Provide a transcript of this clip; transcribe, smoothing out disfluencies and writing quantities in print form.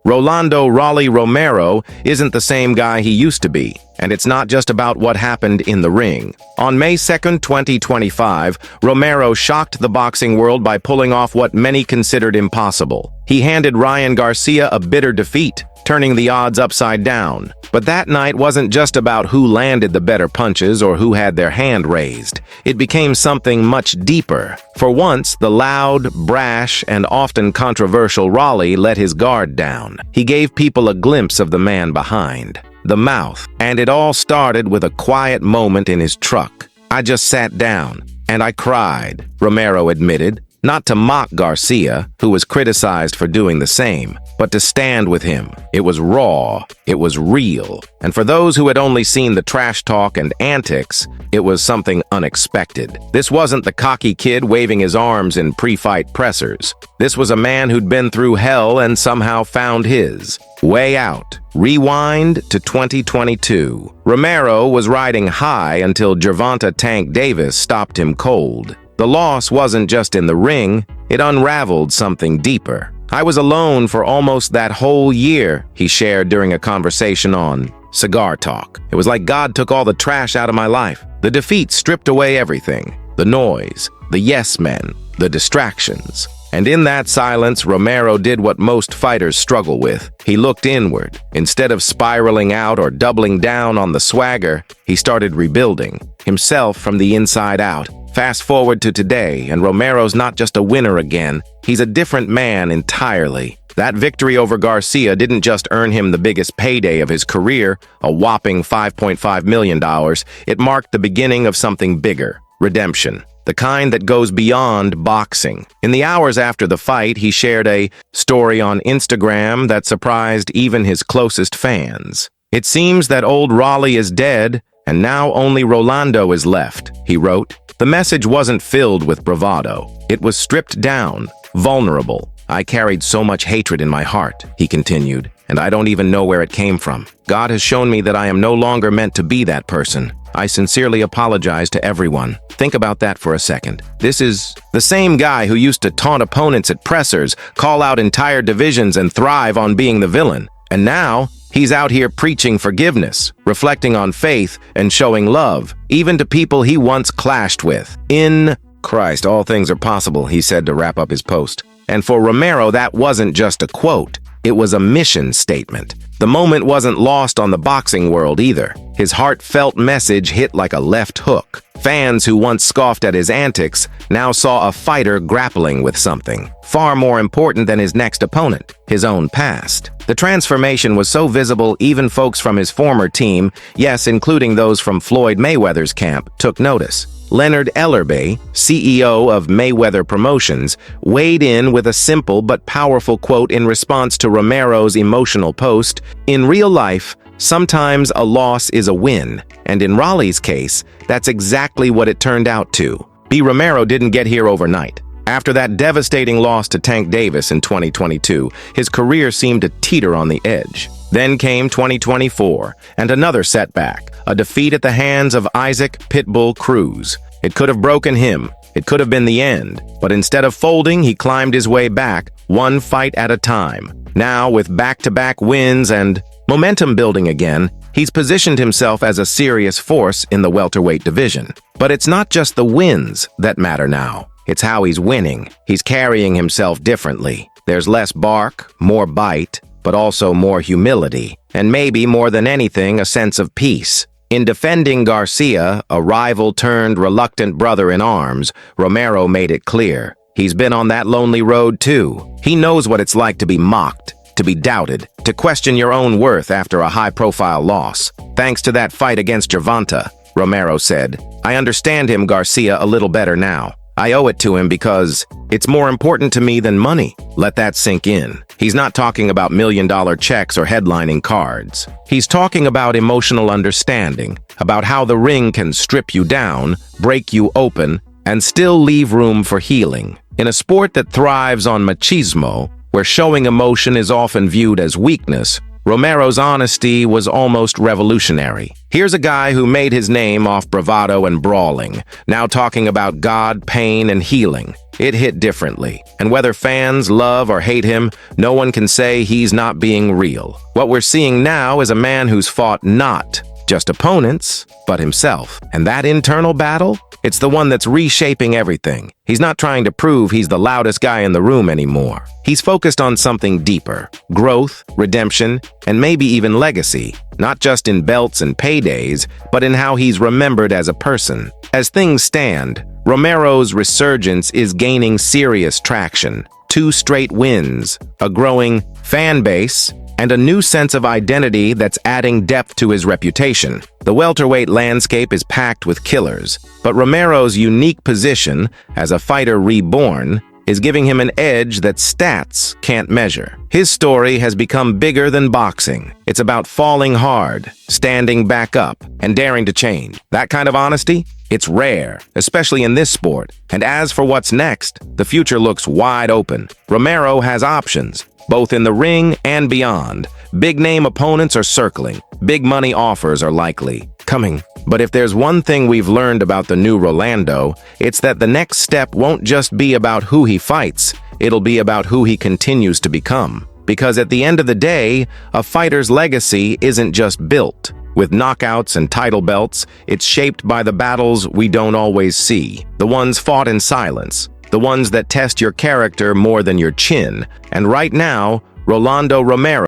Rolando Romero isn't the same guy he used to be, and it's not just about what happened in the ring. On May 2nd, 2025, Romero shocked the boxing world by pulling off what many considered impossible. He handed Ryan Garcia a bitter defeat, turning the odds upside down. But that night wasn't just about who landed the better punches or who had their hand raised. It became something much deeper. For once, the loud, brash, and often controversial Raleigh let his guard down. He gave people a glimpse of the man behind, the mouth. And it all started with a quiet moment in his truck. "I just sat down, and I cried," Romero admitted. Not to mock Garcia, who was criticized for doing the same, but to stand with him. It was raw, it was real, and for those who had only seen the trash talk and antics, it was something unexpected. This wasn't the cocky kid waving his arms in pre-fight pressers. This was a man who'd been through hell and somehow found his way out. Rewind to 2022. Romero was riding high until Gervonta Tank Davis stopped him cold. The loss wasn't just in the ring, it unraveled something deeper. "I was alone for almost that whole year," he shared during a conversation on Cigar Talk. "It was like God took all the trash out of my life. The defeat stripped away everything. The noise, the yes men, the distractions." And in that silence, Romero did what most fighters struggle with. He looked inward. Instead of spiraling out or doubling down on the swagger, he started rebuilding himself from the inside out. Fast forward to today, and Romero's not just a winner again, he's a different man entirely. That victory over Garcia didn't just earn him the biggest payday of his career, a whopping $5.5 million. It marked the beginning of something bigger, redemption, the kind that goes beyond boxing. In the hours after the fight, he shared a story on Instagram that surprised even his closest fans. "It seems that old Raleigh is dead, and now only Rolando is left," he wrote. The message wasn't filled with bravado. It was stripped down, vulnerable. "I carried so much hatred in my heart," he continued, "and I don't even know where it came from. God has shown me that I am no longer meant to be that person. I sincerely apologize to everyone." Think about that for a second. This is the same guy who used to taunt opponents at pressers, call out entire divisions, and thrive on being the villain. And now, he's out here preaching forgiveness, reflecting on faith, and showing love, even to people he once clashed with. "In Christ, all things are possible," he said to wrap up his post. And for Romero, that wasn't just a quote. It was a mission statement. The moment wasn't lost on the boxing world either. His heartfelt message hit like a left hook. Fans who once scoffed at his antics now saw a fighter grappling with something far more important than his next opponent, his own past. The transformation was so visible even folks from his former team, yes, including those from Floyd Mayweather's camp, took notice. Leonard Ellerbe, CEO of Mayweather Promotions, weighed in with a simple but powerful quote in response to Romero's emotional post. "In real life, sometimes a loss is a win, and in Raleigh's case, that's exactly what it turned out to." Romero didn't get here overnight. After that devastating loss to Tank Davis in 2022, his career seemed to teeter on the edge. Then came 2024, and another setback, a defeat at the hands of Isaac Pitbull Cruz. It could have broken him. It could have been the end. But instead of folding, he climbed his way back, one fight at a time. Now, with back-to-back wins and momentum building again, he's positioned himself as a serious force in the welterweight division. But it's not just the wins that matter now. It's how he's winning. He's carrying himself differently. There's less bark, more bite, but also more humility, and maybe more than anything, a sense of peace. In defending Garcia, a rival turned reluctant brother in arms, Romero made it clear. He's been on that lonely road too. He knows what it's like to be mocked, to be doubted, to question your own worth after a high-profile loss. "Thanks to that fight against Gervonta," Romero said, "I understand him, Garcia, a little better now. I owe it to him because it's more important to me than money." Let that sink in. He's not talking about million-dollar checks or headlining cards. He's talking about emotional understanding, about how the ring can strip you down, break you open, and still leave room for healing. In a sport that thrives on machismo, where showing emotion is often viewed as weakness, Romero's honesty was almost revolutionary. Here's a guy who made his name off bravado and brawling, now talking about God, pain, and healing. It hit differently, and whether fans love or hate him, no one can say he's not being real. What we're seeing now is a man who's fought not just opponents, but himself. And that internal battle? It's the one that's reshaping everything. He's not trying to prove he's the loudest guy in the room anymore. He's focused on something deeper: growth, redemption, and maybe even legacy. Not just in belts and paydays, but in how he's remembered as a person. As things stand, Romero's resurgence is gaining serious traction. 2 straight wins, a growing fan base, and a new sense of identity that's adding depth to his reputation. The welterweight landscape is packed with killers, but Romero's unique position as a fighter reborn is giving him an edge that stats can't measure. His story has become bigger than boxing. It's about falling hard, standing back up, and daring to change. That kind of honesty? It's rare, especially in this sport. And as for what's next, the future looks wide open. Romero has options, both in the ring and beyond. Big-name opponents are circling. Big money offers are likely coming. But if there's one thing we've learned about the new Rolando, it's that the next step won't just be about who he fights, it'll be about who he continues to become. Because at the end of the day, a fighter's legacy isn't just built with knockouts and title belts. It's shaped by the battles we don't always see, the ones fought in silence, the ones that test your character more than your chin. And right now, Rolando Romero